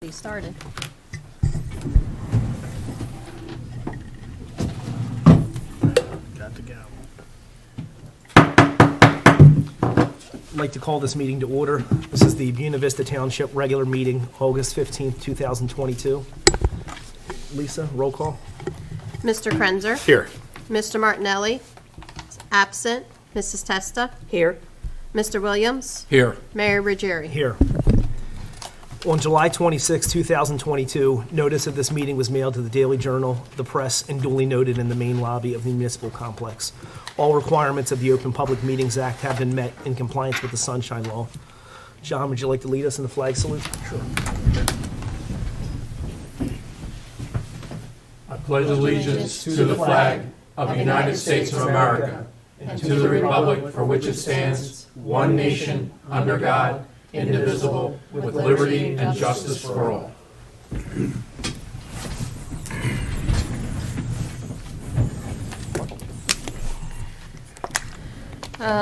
He started. Got to go. I'd like to call this meeting to order. This is the Buena Vista Township regular meeting, August 15th, 2022. Lisa, roll call. Mr. Krenzer? Here. Mr. Martinelli? Absent. Mrs. Testa? Here. Mr. Williams? Here. Mayor Ruggieri? Here. On July 26, 2022, notice of this meeting was mailed to the Daily Journal, the press, and duly noted in the main lobby of the municipal complex. All requirements of the Open Public Meetings Act have been met in compliance with the Sunshine Law. John, would you like to lead us in the flag salute? Sure. I pledge allegiance to the flag of the United States of America and to the republic for which it stands, one nation, under God, indivisible, with liberty and justice for all.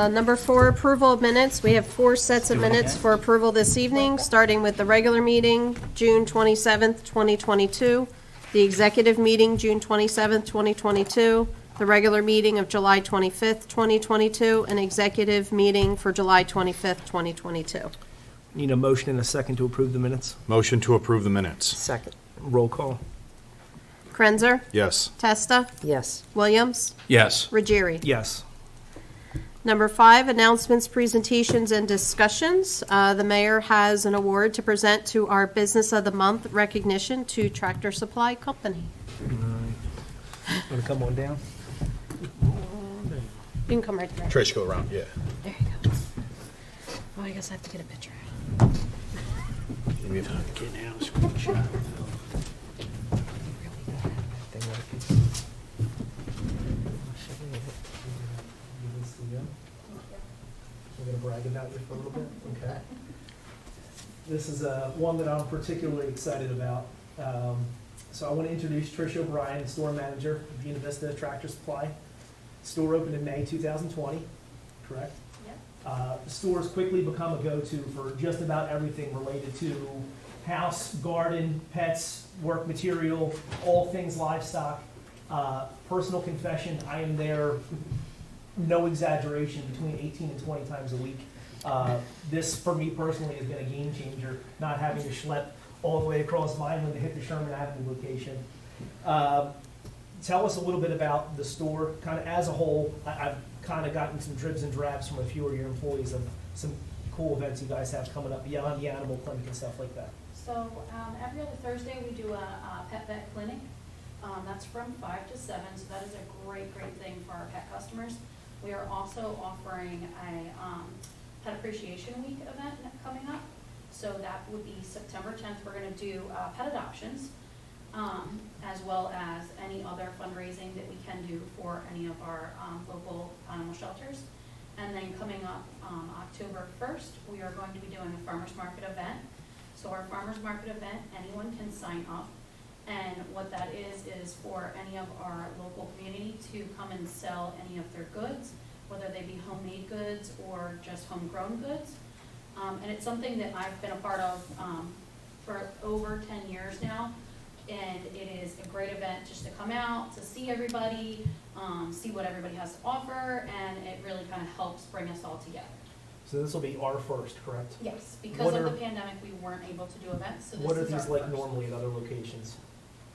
Number 4, approval of minutes. We have 4 sets of minutes for approval this evening, starting with the regular meeting, June 27th, 2022, the executive meeting, June 27th, 2022, the regular meeting of July 25th, 2022, and executive meeting for July 25th, 2022. Need a motion and a second to approve the minutes? Motion to approve the minutes. Second. Roll call. Krenzer? Yes. Testa? Yes. Williams? Yes. Ruggieri? Yes. Number 5, announcements, presentations, and discussions. The mayor has an award to present to our Business of the Month recognition to Tractor Supply Company. Want to come on down? You can come right there. Trish, go around, yeah. There you go. Oh, I guess I have to get a picture. Get out, screenshot. We're going to brag about you for a little bit, okay? This is one that I'm particularly excited about. So I want to introduce Trish O'Brien, store manager of Buena Vista Tractor Supply. Store opened in May 2020, correct? The store has quickly become a go-to for just about everything related to house, garden, pets, work material, all things livestock. Personal confession, I am there, no exaggeration, between 18 and 20 times a week. This, for me personally, has been a game changer, not having to schlep all the way across Vineland to hit the Sherman Avenue location. Tell us a little bit about the store, kind of as a whole. I've kind of gotten some dribs and drabs from a few of your employees of some cool events you guys have coming up beyond the animal clinic and stuff like that. So every other Thursday, we do a pet vet clinic. That's from 5 to 7, so that is a great thing for our pet customers. We are also offering a Pet Appreciation Week event coming up. So that would be September 10th. We're going to do pet adoptions, as well as any other fundraising that we can do for any of our local animal shelters. And then coming up October 1st, we are going to be doing a farmers market event. So our farmers market event, anyone can sign up. And what that is for any of our local community to come and sell any of their goods, whether they be homemade goods or just homegrown goods. And it's something that I've been a part of for over 10 years now. And it is a great event just to come out, to see everybody, see what everybody has to offer, and it really kind of helps bring us all together. So this will be our first, correct? Yes, because of the pandemic, we weren't able to do events, so this What are is our these like first. normally at other locations?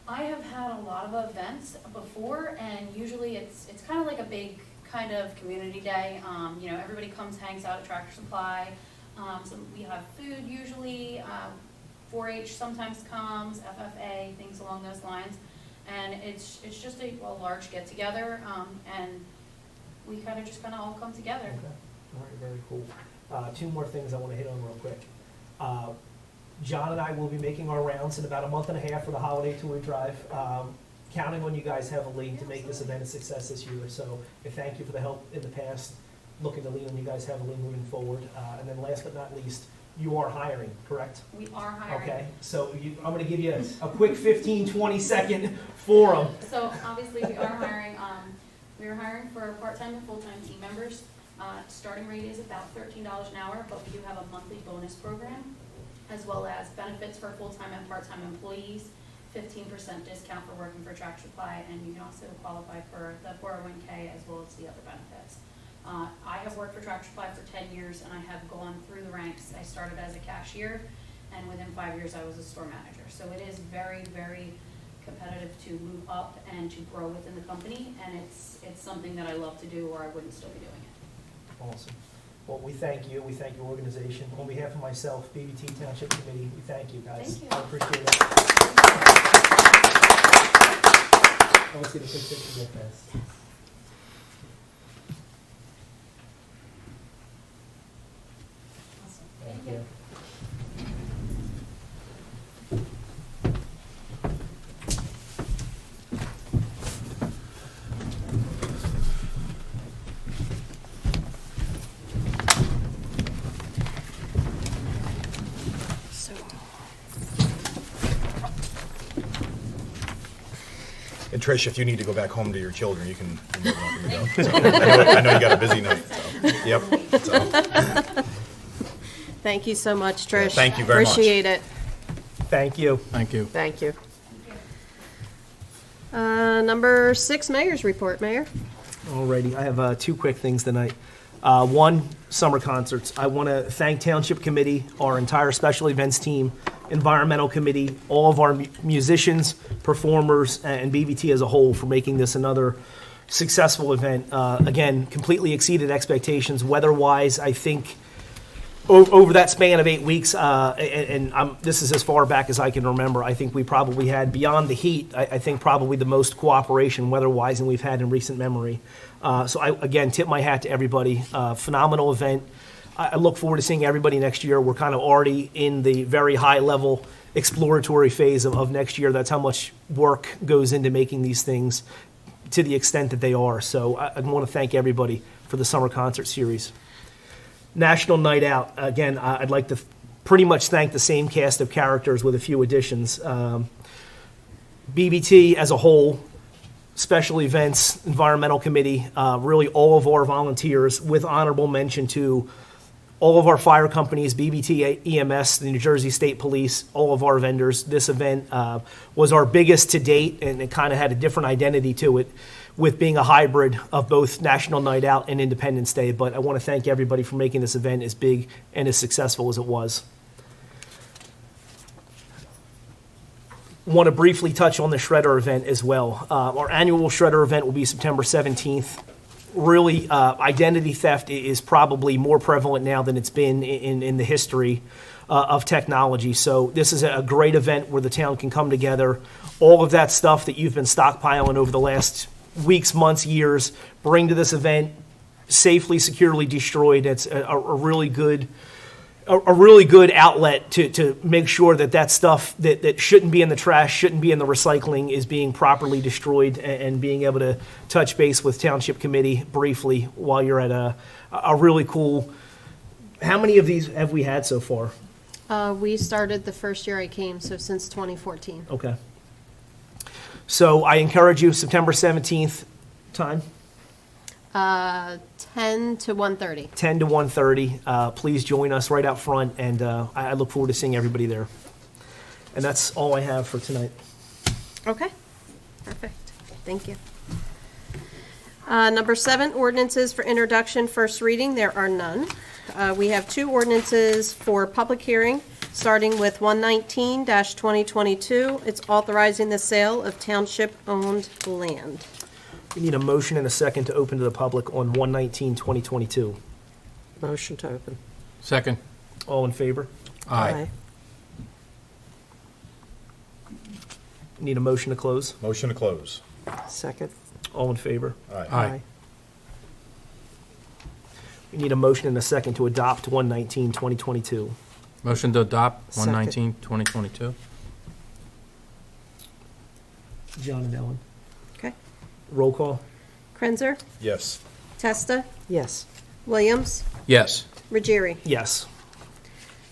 I have had a lot of events before, and usually it's kind of like a big kind of community day. You know, everybody comes, hangs out at Tractor Supply. So we have food usually. 4-H sometimes comes, FFA, things along those lines, and it's just a large get together, and we kind of all come together. Okay. All right, very cool. 2 more things I want to hit on real quick. John and I will be making our rounds in about a month and a half for the holiday tour drive. Counting on you guys heavily to make this event a success this year. So I thank you for the help in the past. Looking to lean on you guys heavily moving forward. And then last but not least, you are hiring, correct? We are hiring. Okay, so I'm going to give you a quick 15, 20-second forum. So obviously we are hiring. We are hiring for part-time and full-time team members. Starting rate is about $13 an hour, but we do have a monthly bonus program. as well as benefits for full-time and part-time employees, 15% discount for working for Track Supply, and you can also qualify for the 401k as well as the other benefits. I have worked for Track Supply for 10 years, and I have gone through the ranks. I started as a cashier, and within 5 years I was a store manager. So it is very, very competitive to move up and to grow within the company, and it's something that I love to do, or I wouldn't still be doing it. Awesome. Well, we thank you. We thank your organization. On behalf of myself, BBT Township Committee, we thank you, guys. Thank you. I appreciate it. Oh, let's get a quick picture real fast. Awesome. Thank you. And Trish, if you need to go back home to your children, you can. You're more than welcome to go. I know you got a busy night. So. Yep. So. Thank you so much, Trish. Thank you very much. Appreciate it. Thank you. Thank you. Thank you. Number 6, Mayor's Report, Mayor. Alrighty, I have 2 quick things tonight. One, summer concerts. I want to thank Township Committee, our entire special events team, Environmental Committee, all of our musicians, performers, and BBT as a whole for making this another successful event. Again, completely exceeded expectations. Weather-wise, I think over that span of 8 weeks, this is as far back as I can remember, I think we probably had, beyond the heat, I think probably the most cooperation weather-wise than we've had in recent memory. So I, again, tip my hat to everybody. Phenomenal event. I look forward to seeing everybody next year. We're kind of already in the very high-level exploratory phase of next year. That's how much work goes into making these things to the extent that they are. So I want to thank everybody for the summer concert series. National Night Out. Again, I'd like to pretty much thank the same cast of characters with a few additions. BBT as a whole, special events, environmental committee, really all of our volunteers, with honorable mention to all of our fire companies, BBT EMS, the New Jersey State Police, all of our vendors. This event was our biggest to date, and it kind of had a different identity to it, with being a hybrid of both National Night Out and Independence Day. But I want to thank everybody for making this event as big and as successful as it was. Want to briefly touch on the Shredder event as well. Our annual Shredder event will be September 17th. Really, identity theft is probably more prevalent now than it's been in the history of technology. So this is a great event where the town can come together. All of that stuff that you've been stockpiling over the last weeks, months, years, bring to this event, safely, securely destroyed. It's a really good outlet to make sure that stuff that shouldn't be in the trash, shouldn't be in the recycling, is being properly destroyed, and being able to touch base with Township Committee briefly while you're at a really cool. How many of these have we had so far? We started the first year I came, so since 2014. Okay. So I encourage you, September 17th, time? 10 to 1:30. 10 to 1:30. Please join us right out front, and I look forward to seeing everybody there. And that's all I have for tonight. Okay, perfect. Thank you. Number 7, ordinances for introduction, first reading. There are none. We have 2 ordinances for public hearing, starting with 119-2022. It's authorizing the sale of township-owned land. We need a motion and a second to open to the public on 119-2022. Motion to open. Second. All in favor? Aye. Need a motion to close? Motion to close. Second. All in favor? Aye. Aye. We need a motion and a second to adopt 119-2022. Motion to adopt Second. 119-2022. John and Ellen. Okay. Roll call? Krenzer, Yes. Testa, Yes. Williams, Yes. Ruggieri. Yes.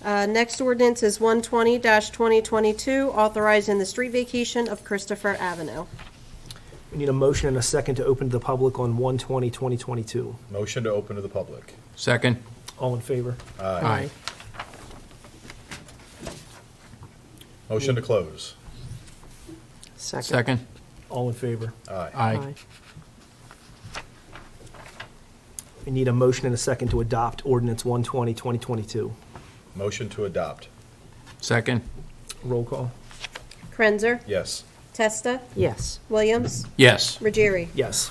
Next ordinance is 120-2022, authorizing the street vacation of Christopher Avenue. We need a motion and a second to open to the public on 120-2022. Motion to open to the public. Second. All in favor? Aye. Motion to close. Second. Second. All in favor? Aye. Aye. We need a motion and a second to adopt ordinance 120, 2022. Motion to adopt. Second. Roll call. Krenzer, Yes. Testa, Yes. Williams, Yes. Ruggieri. Yes.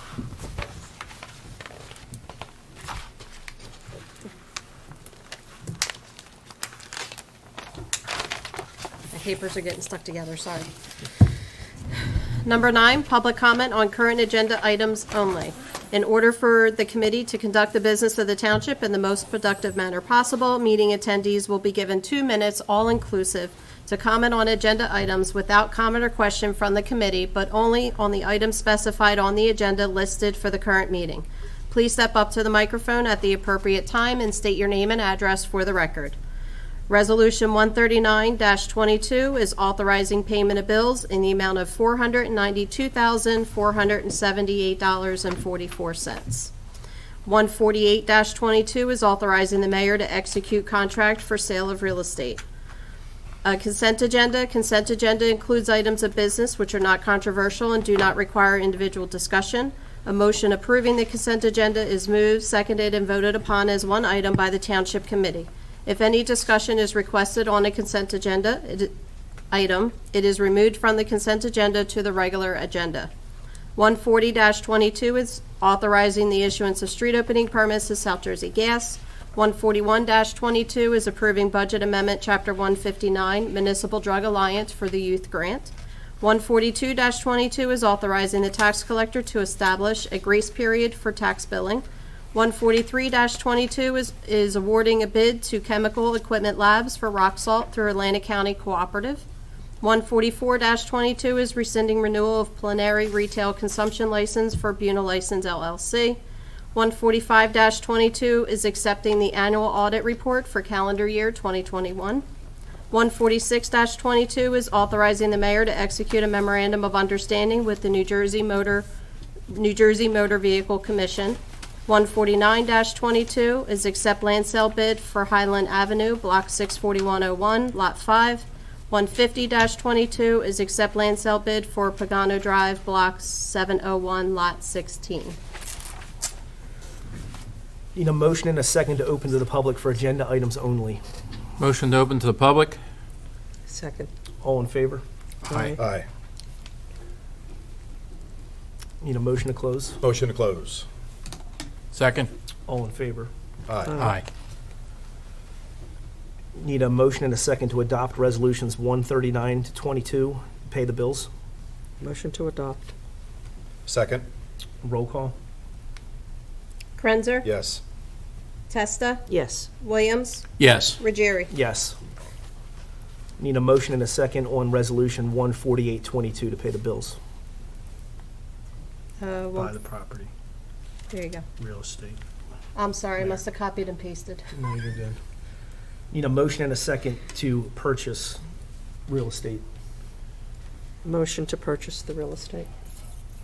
My papers are getting stuck together, sorry. Number 9, public comment on current agenda items only. In order for the committee to conduct the business of the township in the most productive manner possible, meeting attendees will be given 2 minutes, all-inclusive, to comment on agenda items without comment or question from the committee, but only on the items specified on the agenda listed for the current meeting. Please step up to the microphone at the appropriate time and state your name and address for the record. Resolution 139-22 is authorizing payment of bills in the amount of $492,478.44. 148-22 is authorizing the mayor to execute contract for sale of real estate. Consent agenda. Consent agenda includes items of business which are not controversial and do not require individual discussion. A motion approving the consent agenda is moved, seconded, and voted upon as one item by the Township Committee. If any discussion is requested on a consent agenda item, it is removed from the consent agenda to the regular agenda. 140-22 is authorizing the issuance of street opening permits to South Jersey Gas. 141-22 is approving budget amendment, Chapter 159, Municipal Drug Alliance for the Youth Grant. 142-22 is authorizing the tax collector to establish a grace period for tax billing. 143-22 is awarding a bid to Chemical Equipment Labs for rock salt through Atlantic County Cooperative. 144-22 is rescinding renewal of plenary retail consumption license for Buena License LLC. 145-22 is accepting the annual audit report for calendar year 2021. 146-22 is authorizing the mayor to execute a memorandum of understanding with the New Jersey Motor Vehicle Commission. 149-22 is accept land sale bid for Highland Avenue, Block 64101, Lot 5. 150-22 is accept land sale bid for Pagano Drive, Block 701, Lot 16. Need a motion and a second to open to the public for agenda items only. Motion to open to the public? Second. All in favor? Aye. Aye. Need a motion to close. Motion to close. Second. All in favor? Aye. Aye. Need a motion and a second to adopt resolutions 139-22, pay the bills. Motion to adopt. Second. Roll call. Krenzer, Yes. Testa, Yes. Williams, Yes. Ruggieri. Yes. Need a motion and a second on resolution 148-22 to pay the bills. Buy the property, There you go. real estate. I'm sorry, I must have copied and pasted. No, you're good. Need a motion and a second to purchase real estate. Motion to purchase the real estate.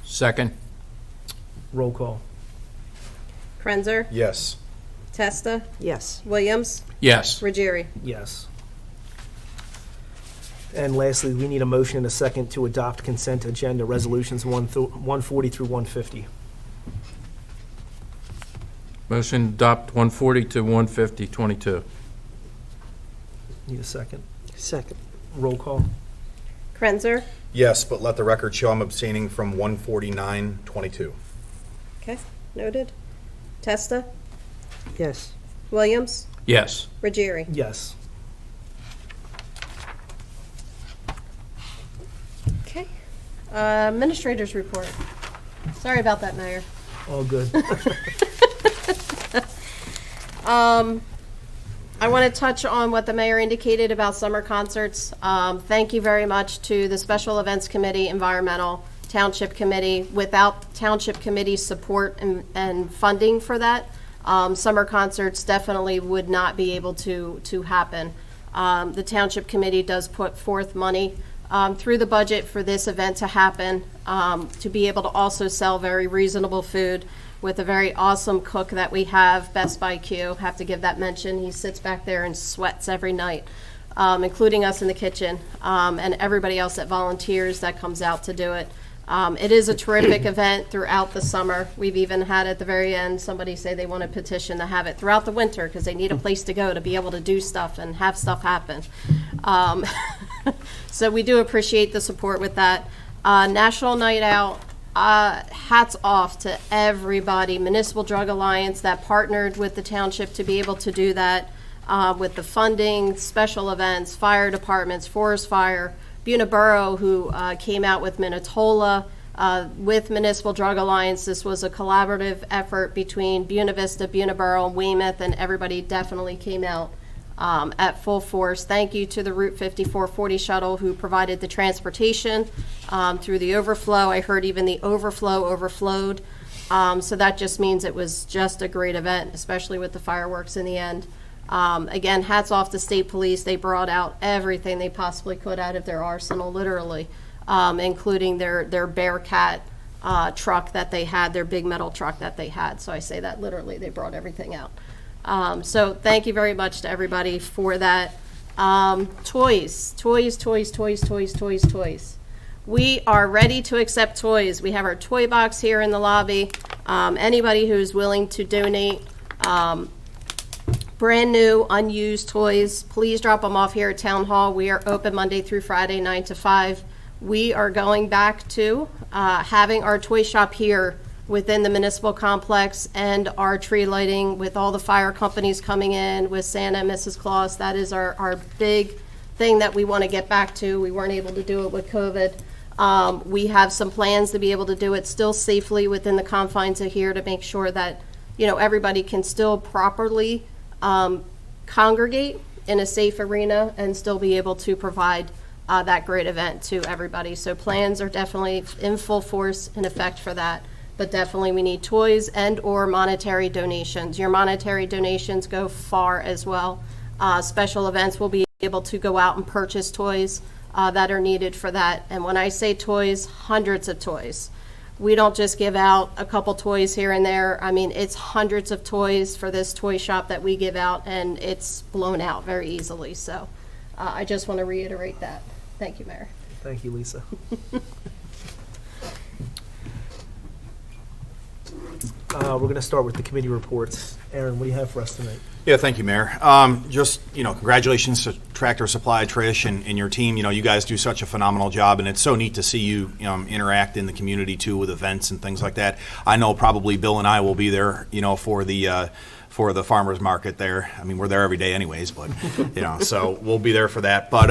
Second. Roll call. Krenzer, Yes. Testa, Yes. Williams, Yes. Ruggieri. Yes. And lastly, we need a motion and a second to adopt consent agenda resolutions 140 through 150. Motion to adopt 140 to 150, 22. Need a second. Second. Roll call. Krenzer, Yes, but let the record show I'm abstaining from 149-22. okay, noted. Testa, Yes. Williams, Yes. Ruggieri. Yes. Okay. Administrators report. Sorry about that, Mayor. All good. I want to touch on what the mayor indicated about summer concerts. Thank you very much to the Special Events Committee, Environmental, Township Committee. Without Township Committee's support and funding for that, summer concerts definitely would not be able to happen. The Township Committee does put forth money through the budget for this event to happen, to be able to also sell very reasonable food with a very awesome cook that we have, Best by Q. Have to give that mention. He sits back there and sweats every night. including us in the kitchen, and everybody else that volunteers that comes out to do it. It is a terrific event throughout the summer. We've even had at the very end, somebody say they want to petition to have it throughout the winter because they need a place to go to be able to do stuff and have stuff happen. So we do appreciate the support with that. National Night Out, hats off to everybody. Municipal Drug Alliance that partnered with the township to be able to do that with the funding, special events, fire departments, forest fire, Buena Borough, who came out with Minatola, with Municipal Drug Alliance. This was a collaborative effort between Buena Vista, Buena Borough, and Weymouth, and everybody definitely came out at full force. Thank you to the Route 5440 shuttle who provided the transportation through the overflow. I heard even the overflow overflowed. So that just means it was just a great event, especially with the fireworks in the end. Again, hats off to state police. They brought out everything they possibly could out of their arsenal, literally, including their Bearcat truck that they had, their big metal truck that they had. So I say that literally, they brought everything out. So thank you very much to everybody for that. Toys. We are ready to accept toys. We have our toy box here in the lobby. Anybody who's willing to donate brand new, unused toys, please drop them off here at Town Hall. We are open Monday through Friday, 9 to 5. We are going back to having our toy shop here within the municipal complex and our tree lighting with all the fire companies coming in with Santa and Mrs. Claus. That is our big thing that we want to get back to. We weren't able to do it with COVID. We have some plans to be able to do it still safely within the confines of here to make sure that, everybody can still properly congregate in a safe arena and still be able to provide that great event to everybody. So plans are definitely in full force in effect for that, but definitely we need toys and or monetary donations. Your monetary donations go far as well. Special events will be able to go out and purchase toys that are needed for that. And when I say toys, hundreds of toys. We don't just give out a couple toys here and there. I mean, it's hundreds of toys for this toy shop that we give out, and it's blown out very easily. So I just want to reiterate that. Thank you, Mayor. Thank you, Lisa. We're going to start with the committee reports. Aaron, what do you have for us tonight? Yeah, thank you, Mayor. Just, congratulations to Tractor Supply, Trish, and your team. You guys do such a phenomenal job, and it's so neat to see you interact in the community, too, with events and things like that. I know probably Bill and I will be there, for the farmers market there. I mean, we're there every day anyways, but, so we'll be there for that. But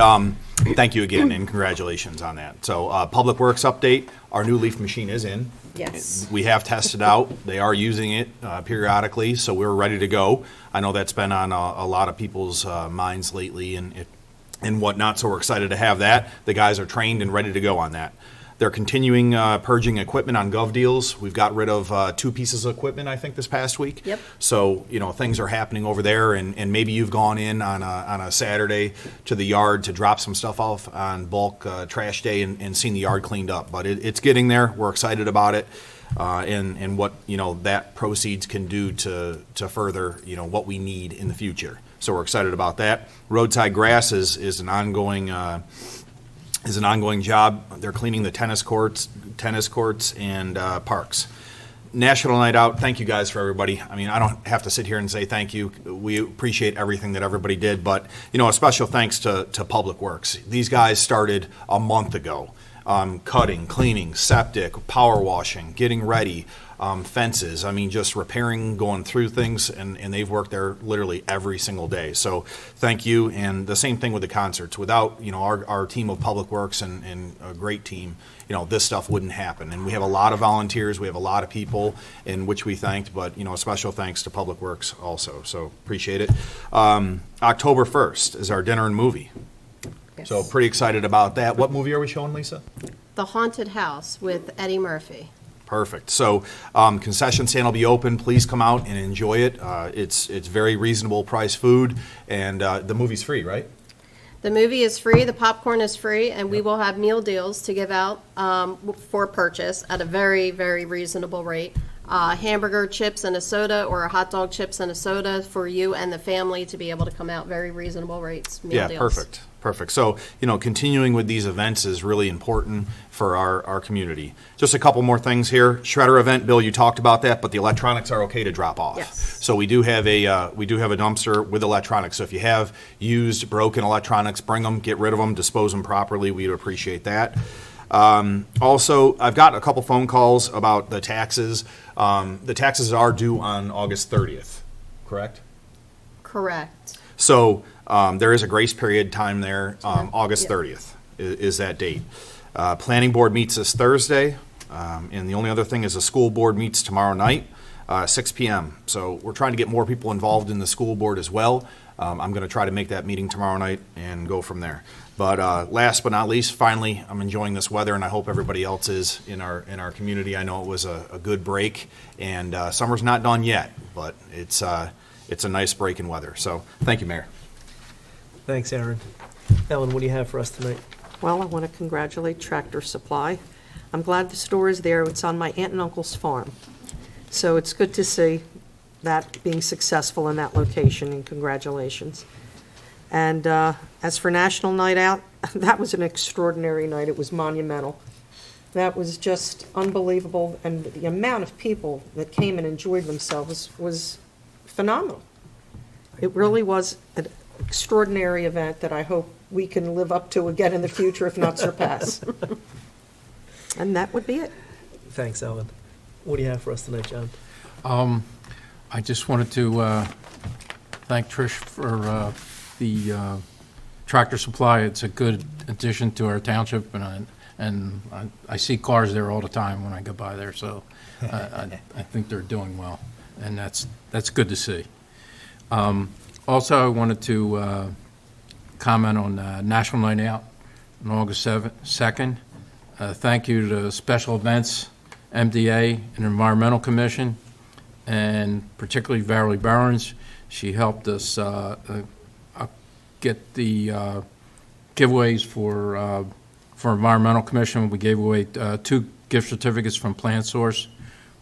thank you again, and congratulations on that. So Public Works update, our new leaf machine is in. Yes. We have tested out. They are using it periodically, so we're ready to go. I know that's been on a lot of people's minds lately and whatnot, so we're excited to have that. The guys are trained and ready to go on that. They're continuing purging equipment on Gov Deals. We've got rid of 2 pieces of equipment, I think, this past week. Yep. So, things are happening over there, and maybe you've gone in on a Saturday to the yard to drop some stuff off on bulk trash day and seen the yard cleaned up. But it's getting there. We're excited about it and what, that proceeds can do to further, what we need in the future. So we're excited about that. Roadside grass is an ongoing job. They're cleaning the tennis courts and parks. National Night Out, thank you guys for everybody. I mean, I don't have to sit here and say thank you. We appreciate everything that everybody did, but, a special thanks to Public Works. These guys started a month ago, cutting, cleaning, septic, power washing, getting ready, fences. I mean, just repairing, going through things, and they've worked there literally every single day. So thank you, and the same thing with the concerts. Without, our team of Public Works and a great team, this stuff wouldn't happen. And we have a lot of volunteers. We have a lot of people in which we thanked, but, a special thanks to Public Works also. So appreciate it. October 1st is our dinner and movie. Yes. So pretty excited about that. What movie are we showing, Lisa? The Haunted House with Eddie Murphy. Perfect. So concession stand will be open. Please come out and enjoy it. It's very reasonable price food, and the movie's free, right? The movie is free, the popcorn is free, and we will have meal deals to give out for purchase at a very, very reasonable rate. hamburger, chips, and a soda, or a hot dog, chips, and a soda for you and the family to be able to come out. Very reasonable rates, meal Yeah, deals. perfect. So, continuing with these events is really important for our community. Just a couple more things here. Shredder event, Bill, you talked about that, but the electronics are okay to drop off. Yes. So we do have a dumpster with electronics. So if you have used, broken electronics, bring them, get rid of them, dispose them properly. We'd appreciate that. Also, I've got a couple phone calls about the taxes. The taxes are due on August 30th, correct? Correct. So there is a grace period time there. August Yeah. 30th is that date. Planning board meets this Thursday, and the only other thing is the school board meets tomorrow night, 6 p.m. So we're trying to get more people involved in the school board as well. I'm going to try to make that meeting tomorrow night and go from there. But last but not least, finally, I'm enjoying this weather, and I hope everybody else is in our community. I know it was a good break, and summer's not done yet, but it's a nice break in weather. So thank you, Mayor. Thanks, Aaron. Ellen, what do you have for us tonight? Well, I want to congratulate Tractor Supply. I'm glad the store is there. It's on my aunt and uncle's farm. So it's good to see that being successful in that location, and congratulations. And as for National Night Out, that was an extraordinary night. It was monumental. That was just unbelievable, and the amount of people that came and enjoyed themselves was phenomenal. It really was an extraordinary event that I hope we can live up to again in the future, if not surpass. And that would be it. Thanks, Ellen. What do you have for us tonight, John? I just wanted to thank Trish for the Tractor Supply. It's a good addition to our township, and I see cars there all the time when I go by there, so I think they're doing well, and that's good to see. Also, I wanted to comment on National Night Out on August 2nd. Thank you to Special Events, MDA, and Environmental Commission, and particularly Valerie Barons. She helped us get the giveaways for Environmental Commission. We gave away 2 gift certificates from Plant Source,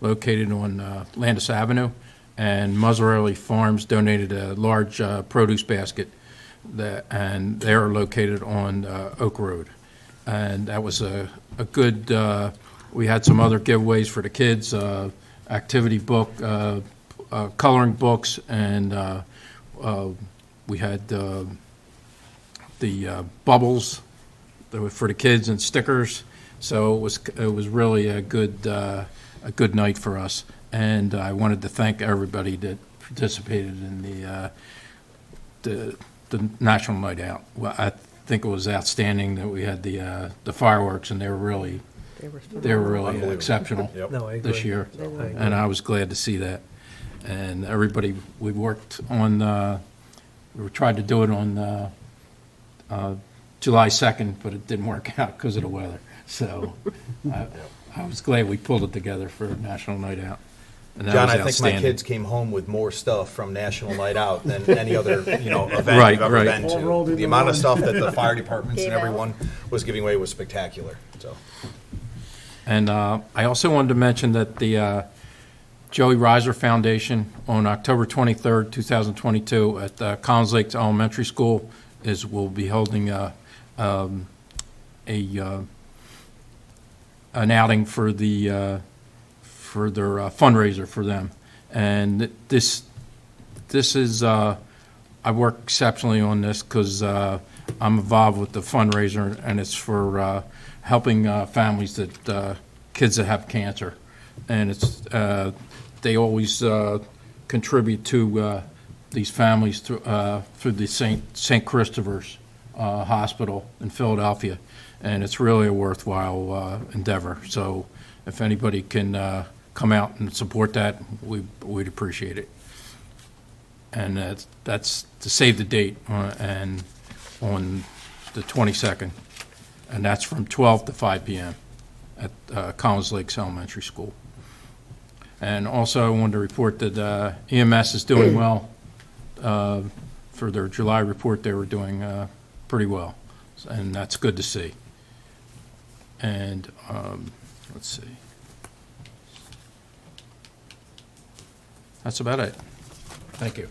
located on Landis Avenue, and Muzzarelli Farms donated a large produce basket, and they are located on Oak Road. And that was a good, we had some other giveaways for the kids, activity book, coloring books, and we had the bubbles that were for the kids and stickers. So it was really a good night for us. And I wanted to thank everybody that participated in the National Night Out. Well, I think it was outstanding that we had the fireworks, and they were really exceptional Yep. No, I agree. this year, I agree. and I was glad to see that. And everybody, we worked on, we tried to do it on July 2nd, but it didn't work out because of the weather. So I was glad we pulled it together for National Night Out. And that John, was I think my outstanding. kids came home with more stuff from National Night Out than any other, event Right, you've ever right. been All rolled to. into The amount of one. stuff that the fire departments and Gave out. everyone was giving away was spectacular, so. And I also wanted to mention that the Joey Reiser Foundation on October 23rd, 2022 at Collins Lakes Elementary School will be holding an outing for their fundraiser for them. And this is, I work exceptionally on this because I'm involved with the fundraiser, and it's for helping families that, kids that have cancer. And it's, they always contribute to these families through the St. Christopher's Hospital in Philadelphia. And it's really a worthwhile endeavor. So if anybody can come out and support that, we'd appreciate it. And that's to save the date and on the 22nd, and that's from 12 to 5 p.m. at Collins Lakes Elementary School. And also, I wanted to report that EMS is doing well. For their July report, they were doing pretty well, and that's good to see. And let's see. That's about it. Thank you.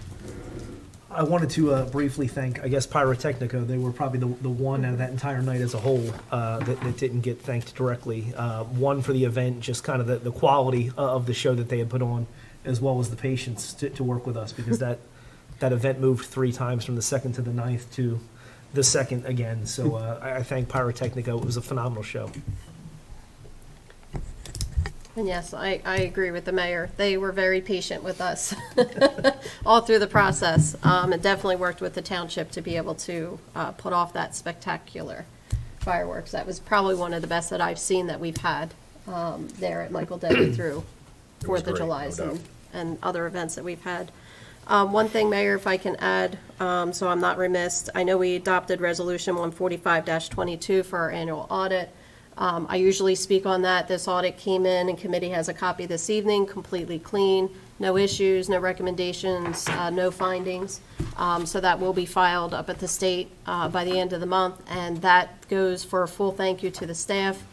I wanted to briefly thank, I guess, Pyrotechnica. They were probably the one out of that entire night as a whole that didn't get thanked directly. One for the event, just kind of the quality of the show that they had put on, as well as the patience to work with us, because that event moved 3 times from the 2nd to the 9th to the 2nd again. So I thank Pyrotechnica. It was a phenomenal show. And yes, I agree with the mayor. They were very patient with us all through the process. It definitely worked with the township to be able to put off that spectacular fireworks. That was probably one of the best that I've seen that we've had there at Michael Denny through It was 4th of great, Julys no doubt. and other events that we've had. One thing, Mayor, if I can add, so I'm not remiss, I know we adopted Resolution 145-22 for our annual audit. I usually speak on that. This audit came in, and committee has a copy this evening, completely clean, no issues, no recommendations, no findings. So that will be filed up at the state by the end of the month, and that goes for a full thank you to the staff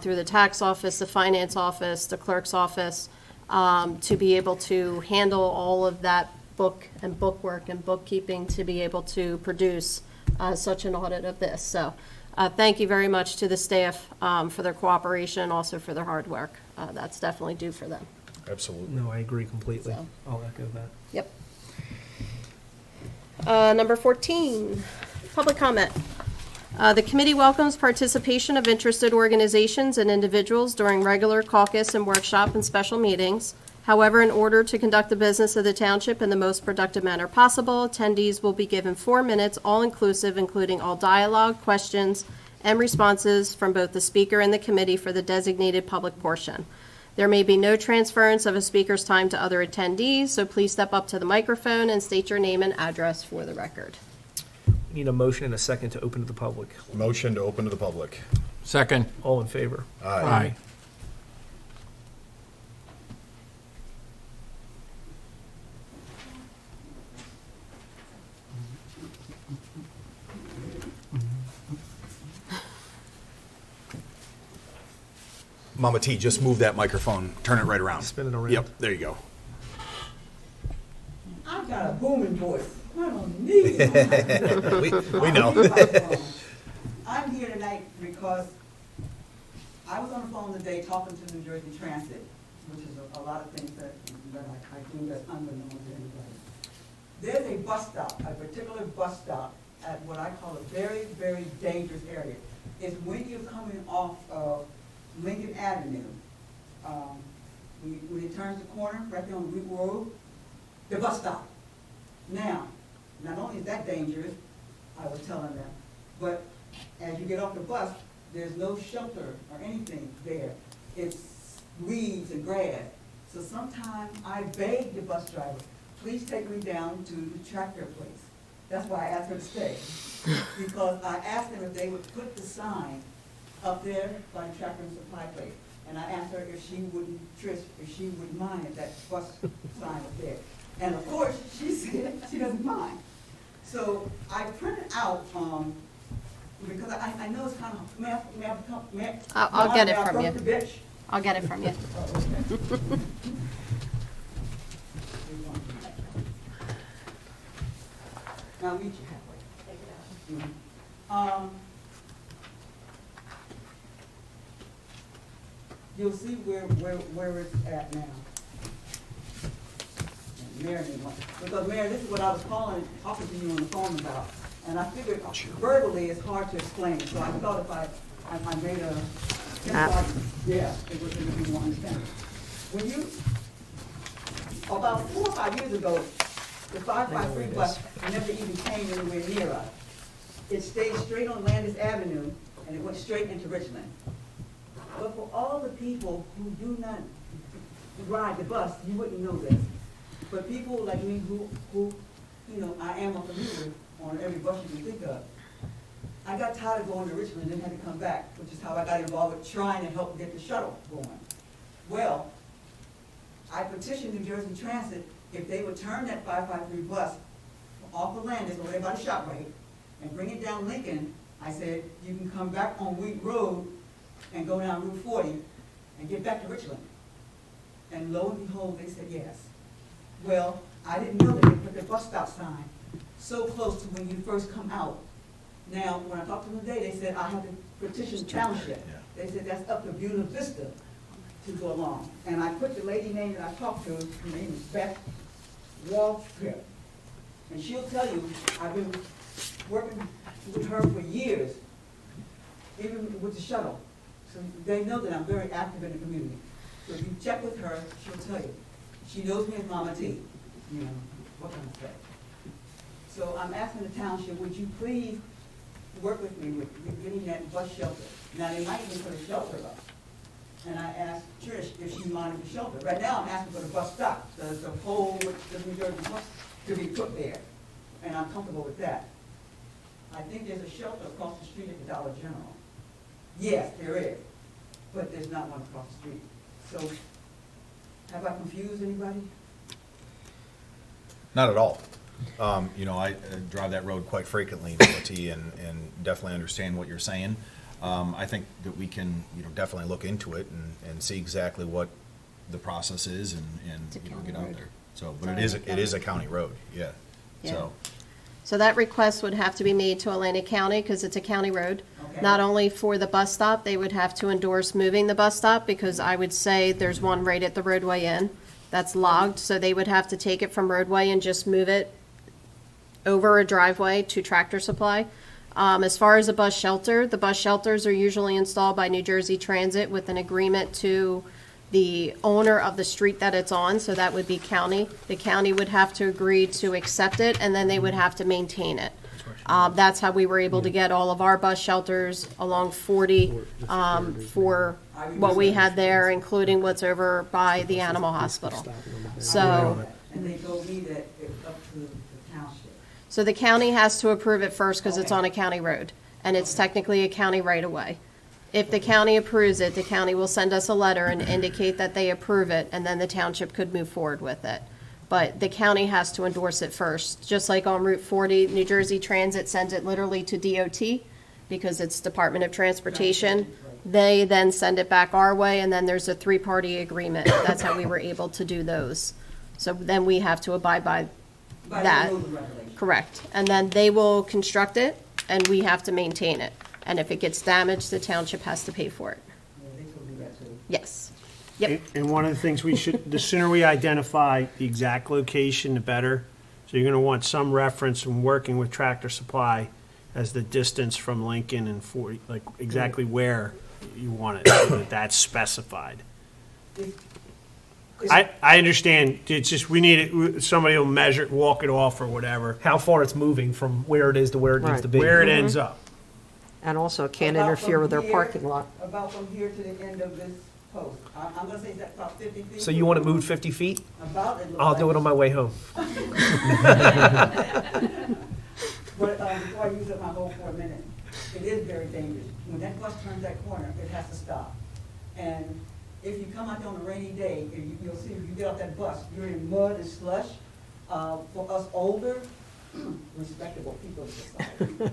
through the tax office, the finance office, the clerk's office, to be able to handle all of that bookwork and bookkeeping to be able to produce such an audit of this. So thank you very much to the staff for their cooperation and also for their hard work. That's definitely due for them. Absolutely. No, I agree completely. So. I'll echo that. Yep. Number 14, public comment. The committee welcomes participation of interested organizations and individuals during regular caucus and workshop and special meetings. However, in order to conduct the business of the township in the most productive manner possible, attendees will be given 4 minutes, all-inclusive, including all dialogue, questions, and responses from both the speaker and the committee for the designated public portion. There may be no transference of a speaker's time to other attendees, so please step up to the microphone and state your name and address for the record. Need a motion and a second to open to the public. Motion to open to the public. Second. All in favor? Aye. Mama T, just move that microphone, turn it right around. Spin it around. Yep, there you go. I've got a booming voice. I don't need it. We know. I'm here tonight because I was on the phone today talking to New Jersey Transit, which is a lot of things that I do that's unbeknown to anybody. There's a bus stop, a particular bus stop at what I call a very, very dangerous area. It's when you're coming off of Lincoln Avenue, when it turns the corner, right there on Root Road, the bus stop. Now, not only is that dangerous, I was telling them, but as you get off the bus, there's no shelter or anything there. It's weeds and grass. So sometimes I beg the bus driver, please take me down to the tractor place. That's why I asked her to stay. Because I asked them if they would put the sign up there by the tractor and supply place. And I asked her if she wouldn't, Trish, if she wouldn't mind if that bus sign was there. And of course, she said she doesn't mind. So I printed out, because I know it's kind of, I'll get it from you. The bitch. I'll get it from you. Now meet you halfway. You'll see where it's at now. Mayor didn't want, because Mayor, this is what I was talking to you on the phone about, and I figured verbally it's hard to explain, so I thought if I made a, yeah, it would be more understandable. When you, about 4 or 5 years ago, the 553 bus never even came anywhere near us. It stayed straight on Landis Avenue, and it went straight into Richland. But for all the people who do not ride the bus, you wouldn't know this. But people like me who you know, I am a commuter on every bus you can think of, I got tired of going to Richmond and then had to come back, which is how I got involved with trying to help get the shuttle going. Well, I petitioned New Jersey Transit if they would turn that 553 bus off of Landis over there by the ShopRite and bring it down Lincoln. I said, you can come back on Wheat Road and go down Route 40 and get back to Richland. And lo and behold, they said yes. Well, I didn't know that they put the bus stop sign so close to when you first come out. Now, when I talked to them today, they said I have to petition Township. They said that's up to Buena Vista to go along. And I put the lady name that I talked to, her name is Beth Waltrip. And she'll tell you, I've been working with her for years, even with the shuttle. So they know that I'm very active in the community. So if you check with her, she'll tell you. She knows me as Mama T, you know, what can I say? So I'm asking the township, would you please work with me with getting that bus shelter? Now, they might even put a shelter up. And I asked Trish if she wanted the shelter. Right now, I'm asking for the bus stop, the pole with the New Jersey bus to be put there. And I'm comfortable with that. I think there's a shelter across the street at the Dollar General. Yes, there is, but there's not one across the street. So, have I confused anybody? Not at all. You know, I drive that road quite frequently, T, and definitely understand what you're saying. I think that we can, you know, definitely look into it and see exactly what the process is and you know, get out there. So, but it is a county road, yeah. So, So that request would have to be made to Atlantic County because it's a county road. Okay. Not only for the bus stop, they would have to endorse moving the bus stop because I would say there's one right at the roadway in that's logged. So they would have to take it from roadway and just move it over a driveway to Tractor Supply. As far as a bus shelter, the bus shelters are usually installed by New Jersey Transit with an agreement to the owner of the street that it's on, so that would be county. The county would have to agree to accept it, and then they would have to maintain it. That's how we were able to get all of our bus shelters along 40 for what we had there, including what's over by the animal hospital. So, And they told me that it's up to the township. so the county has to approve it first because it's on a county road, and it's technically a county right-of-way. If the county approves it, the county will send us a letter and indicate that they approve it, and then the township could move forward with it. But the county has to endorse it first. Just like on Route 40, New Jersey Transit sends it literally to DOT because it's Department of Transportation. They then send it back our way, and then there's a three-party agreement. That's how we were able to do those. So then we have to abide by By that. the rules and regulations. Correct. And then they will construct it, and we have to maintain it. And if it gets damaged, the township has to pay for it. Yeah, they told me that too. Yes. Yep. And one of the things we should, the sooner we identify the exact location, the better. So you're gonna want some reference from working with Tractor Supply as the distance from Lincoln and 40, like exactly where you want it, so that that's specified. I understand, it's just, we need it, somebody will measure it, walk it off or whatever, How far it's moving from where it is to where it needs Right. to be. where it ends up. And also can't About interfere from with their here- parking lot. About from here to the end of this post. I'm gonna say that's about 50 feet. So you want it moved 50 feet? About it. I'll do it on my way home. But before I use up my whole 4 minutes, it is very dangerous. When that bus turns that corner, it has to stop. And if you come out there on a rainy day, you'll see if you get off that bus, you're in mud and slush. For us older, respectable people in society,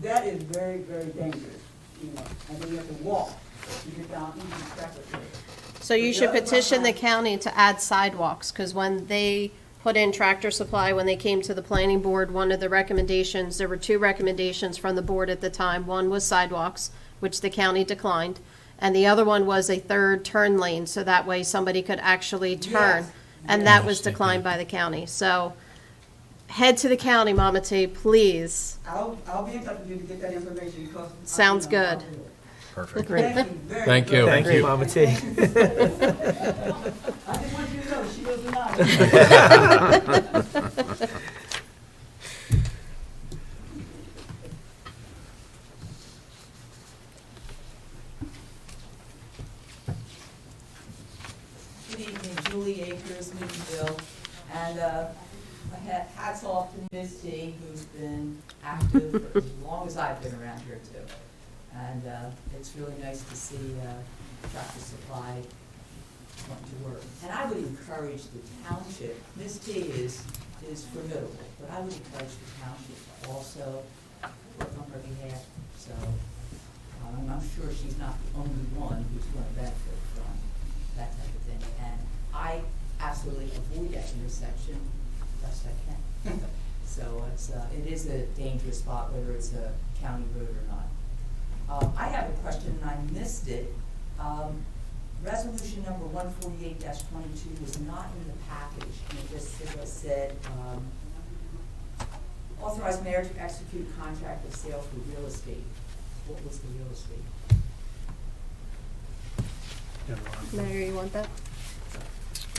that is very, very dangerous, you know. And then you have to walk to get down into the traffic area. So you should petition the county to add sidewalks, because when they put in Tractor Supply, when they came to the planning board, one of the recommendations, there were two recommendations from the board at the time. One was sidewalks, which the county declined, and the other one was a third turn lane, so that way somebody could actually turn. Yes. And that was declined by the county. So head to the county, Mama T, please. I'll be in touch with you to get that information because. Sounds good. I'll do it. perfect. Thank you very Thank you. Thank you, Mama T. I just want you to know, she was not. Good evening, Julie Akers, Newtonville, and hats off to Ms. T, who's been active for as long as I've been around here too. And it's really nice to see Tractor Supply come to work. And I would encourage the township, Ms. T is formidable, but I would encourage the township to also work on her behalf. So I'm sure she's not the only one who's going to benefit from that type of thing. And I absolutely avoid that intersection best I can. So it is a dangerous spot, whether it's a county road or not. I have a question, and I missed it. Resolution number 148-22 was not in the package, and it just said, authorize mayor to execute contract of sale for real estate. What was the real estate? Mayor, you want that?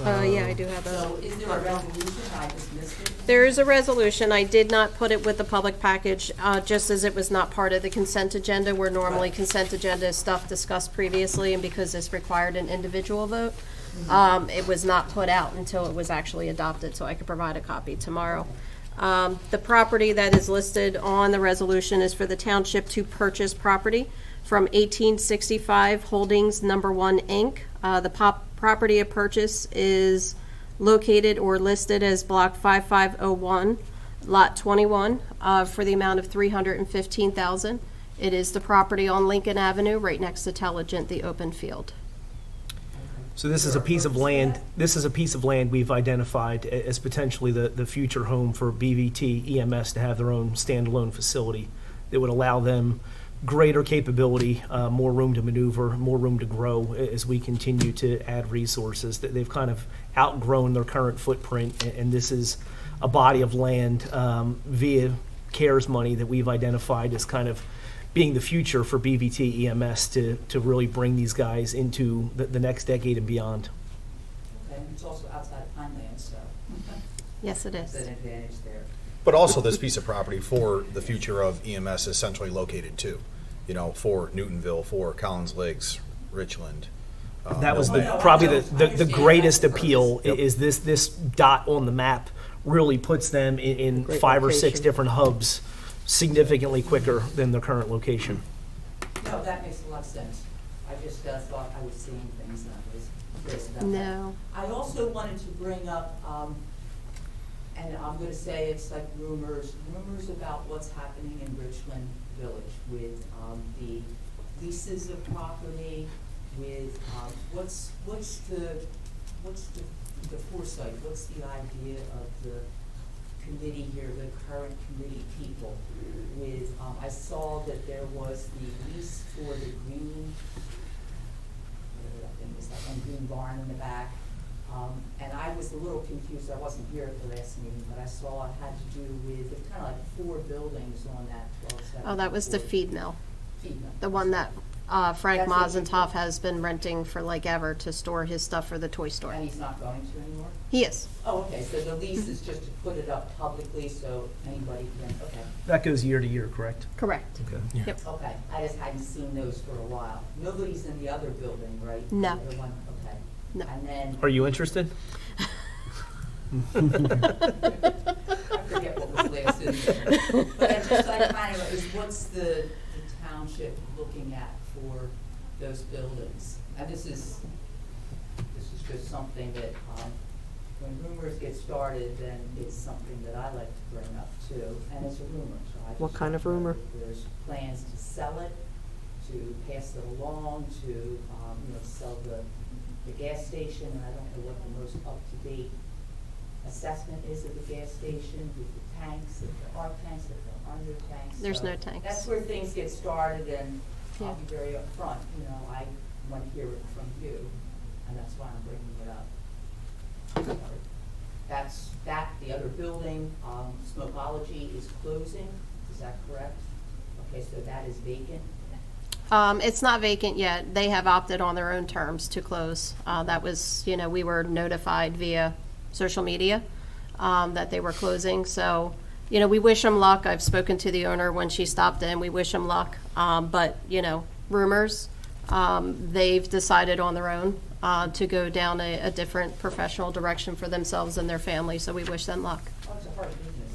Yeah, I do have that. So is there a resolution? I just missed it. There is a resolution. I did not put it with the public package, just as it was not part of the consent agenda, where normally consent agenda is stuff discussed previously, and because this required an individual vote, it was not put out until it was actually adopted, so I could provide a copy tomorrow. The property that is listed on the resolution is for the township to purchase property from 1865 Holdings No. 1 Inc. The property of purchase is located or listed as Block 5501, Lot 21, for the amount of $315,000. It is the property on Lincoln Avenue, right next to Telligent, the open field. So this is a piece of land, we've identified as potentially the future home for BVT EMS to have their own standalone facility that would allow them greater capability, more room to maneuver, more room to grow as we continue to add resources. That they've kind of outgrown their current footprint, and this is a body of land via CARES money that we've identified as kind of being the future for BVT EMS to really bring these guys into the next decade and beyond. Okay, and it's also outside of Pineland, so Yes, it it's is. an advantage there. But also this piece of property for the future of EMS is centrally located too, for Newtonville, for Collins Lakes, Richland. That was No, probably I the understand greatest that's the appeal Yep. is this dot on the map really puts them in Great 5 or 6 location. different hubs significantly quicker than their current location. No, that makes a lot of sense. I just thought I was seeing things and I was curious about that. No. I also wanted to bring up, and I'm gonna say it's like rumors about what's happening in Richland Village with the leases of property, with what's the foresight, what's the idea of the committee here, the current committee people with, I saw that there was the lease for the green, whatever that thing is, that one green barn in the back. And I was a little confused, I wasn't here at the last meeting, but I saw it had to do with, it's kind of like 4 buildings on that 12-7. Oh, that was the feed mill, Feed mill. the one that Frank That's what you- Mazentoff has been renting for like ever to store his stuff for the toy store. And he's not going to anymore? He is. Oh, okay, so the lease is just to put it up publicly so anybody can, okay. That goes year to year, correct? Correct. Okay. Yep. Okay, I just hadn't seen those for a while. Nobody's in the other building, right? No. The other one, okay. No. And then, Are you interested? I forget what was last in there. But I just, I kind of, is what's the township looking at for those buildings? And this is just something that, when rumors get started, then it's something that I like to bring up too, and it's a rumor, so I just. What kind of don't know rumor? if there's plans to sell it, to pass it along, to, sell the gas station, and I don't know what the most up-to-date assessment is of the gas station, with the tanks, if there are tanks, if there aren't no tanks. There's So no tanks. That's where things get started, and I'll Yeah. be very upfront, I want to hear it from you, and that's why I'm bringing it up. That's the other building, Smokeology is closing, is that correct? Okay, so that is vacant. It's not vacant yet. They have opted on their own terms to close. That was, we were notified via social media that they were closing. So, we wish them luck. I've spoken to the owner when she stopped in. We wish them luck. But, rumors, they've decided on their own to go down a different professional direction for themselves and their family. So we wish them luck. Oh, it's a hard business,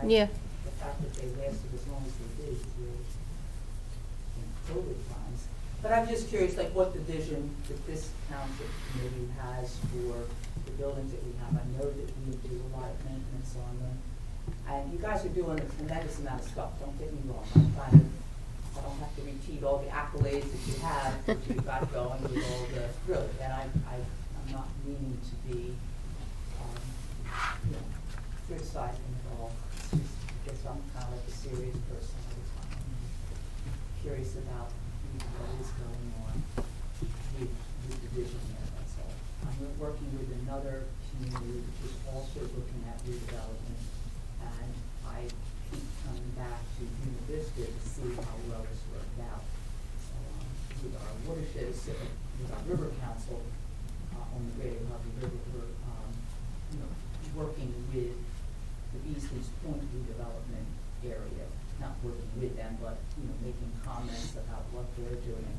Yeah. The fact that they lasted as long as they did is really in COVID times. But I'm just curious, like, what the vision that this township committee has for the buildings that we have. I know that we do a lot of maintenance on them. And you guys are doing a tremendous amount of stuff, don't get me wrong. I don't have to repeat all the accolades that you have, that you've got going with all the, really, and I'm not meaning to be you know, criticizing it all. It's just because I'm kind of like a serious person all the time. I'm curious about what is going on with the vision there, that's all. I'm working with another community which is also looking at redevelopment, and I keep coming back to Buena Vista to see how well this worked out. With our watershed, with our river council on the Greater Harvey River, we're working with the Easton's Point redevelopment area, not working with them, but making comments about what they're doing.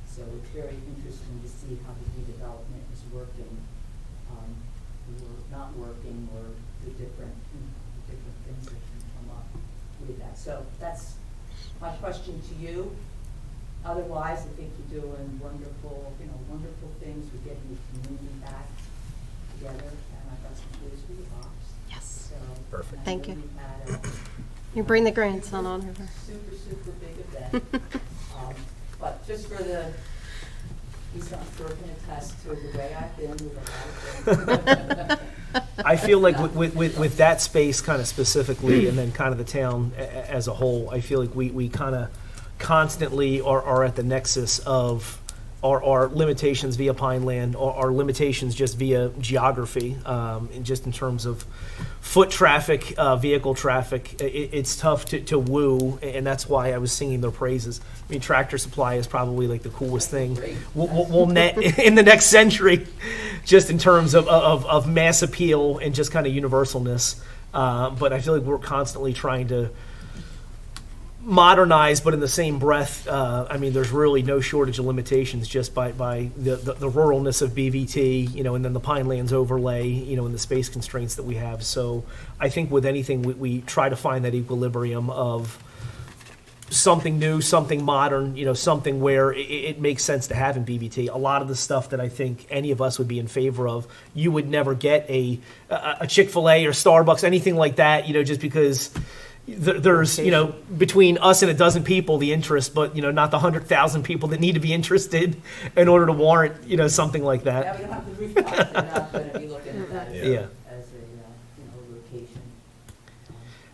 So it's very interesting to see how the redevelopment is working, or not working, or the different things that can come up with that. So that's my question to you. Otherwise, I think you're doing wonderful things. We're getting the community back together, and I've got some news for you, Box. Yes. Perfect. Perfect. Thank you. We've had You bring the grandson on over. super big event. But just for he's not sure can attest to the way I've been with a lot of things. I feel like with that space kind of specifically, and then kind of the town as a whole, I feel like we kind of constantly are at the nexus of our limitations via Pineland, our limitations just via geography, and just in terms of foot traffic, vehicle traffic. It's tough to woo, and that's why I was singing their praises. I mean, Tractor Supply is probably like the coolest thing we'll net in the next century, just in terms of mass appeal and just kind of universalness. But I feel like we're constantly trying to modernize, but in the same breath, I mean, there's really no shortage of limitations just by the ruralness of BVT, and then the Pinelands overlay, and the space constraints that we have. So I think with anything, we try to find that equilibrium of something new, something modern, something where it makes sense to have in BVT. A lot of the stuff that I think any of us would be in favor of, you would never get a Chick-fil-A or Starbucks, anything like that, just because there's, between us and a dozen people, the interest, but, not the 100,000 people that need to be interested in order to warrant, something like Yeah, that. we don't have the rooftops, they're not gonna be looking at that Yeah. as a location.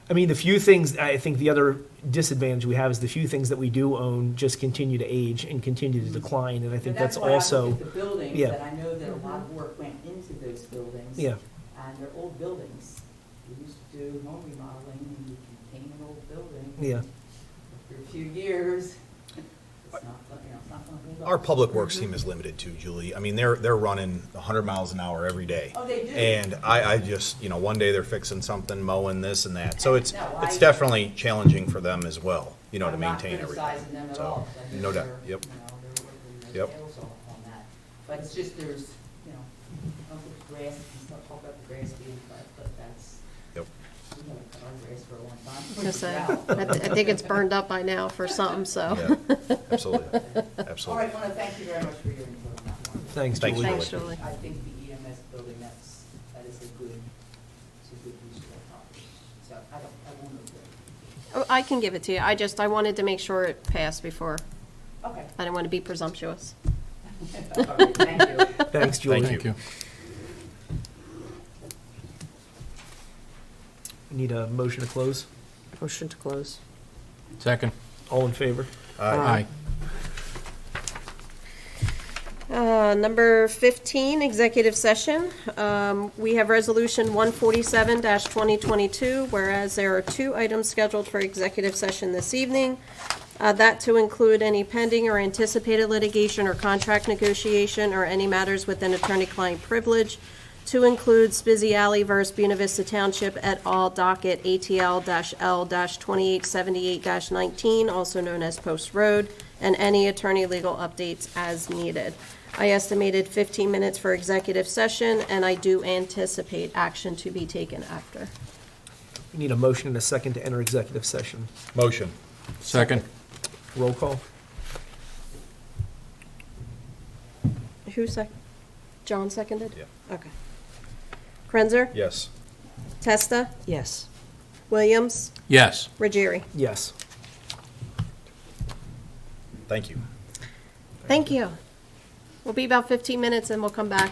I mean, the few things, I think the other disadvantage we have is the few things that we do own just continue to age and continue to decline, and I think But that's why I also, look at the buildings, yeah. that I know that a lot of work went into those buildings. yeah. And they're old buildings. We used to do home remodeling, and you can paint an old building. Yeah. After a few years, it's not gonna hold up. Our public works team is limited too, Julie. I mean, they're running 100 miles an hour every day. Oh, they do? And I just, one day they're fixing something, mowing this and that. So it's No, definitely challenging for them as well, to I'm not maintain everything. criticizing them at So, all, 'cause I think no doubt. they're, Yep. they're working their Yep. tails off on that. But it's just, there's, don't look at grass, and stuff, talk about the grass being cut, but that's, Yep. we haven't cut our grass for a long time. I was gonna say, Drought. I think it's burned up by now for something, so. Yeah, absolutely. All Absolutely. right, I want to thank you very much for your input on that one. Thanks, Thank you, Julie. Thanks, Julie. I think the EMS building, that is a good use of that property. So I won't agree. Oh, I can give it to you. I wanted to make sure it passed before. Okay. I didn't want to be presumptuous. All right, thank you. Thanks, Julie. Thank you. Need a motion to close? Motion to close. Second. All in favor? Aye. Number 15, executive session. We have Resolution 147-2022, whereas there are 2 items scheduled for executive session this evening. That to include any pending or anticipated litigation or contract negotiation or any matters within attorney-client privilege. To include Spizzy Alley versus Buena Vista Township et al. Docket ATL-L-2878-19, also known as Post Road, and any attorney legal updates as needed. I estimated 15 minutes for executive session, and I do anticipate action to be taken after. We need a motion and a second to enter executive session. Motion. Second. Roll call? Who John seconded? Yeah. Okay. Krenzer? Yes. Testa? Yes. Williams? Yes. Ruggieri? Yes. Thank you. Thank you. We'll be about 15 minutes and we'll come back.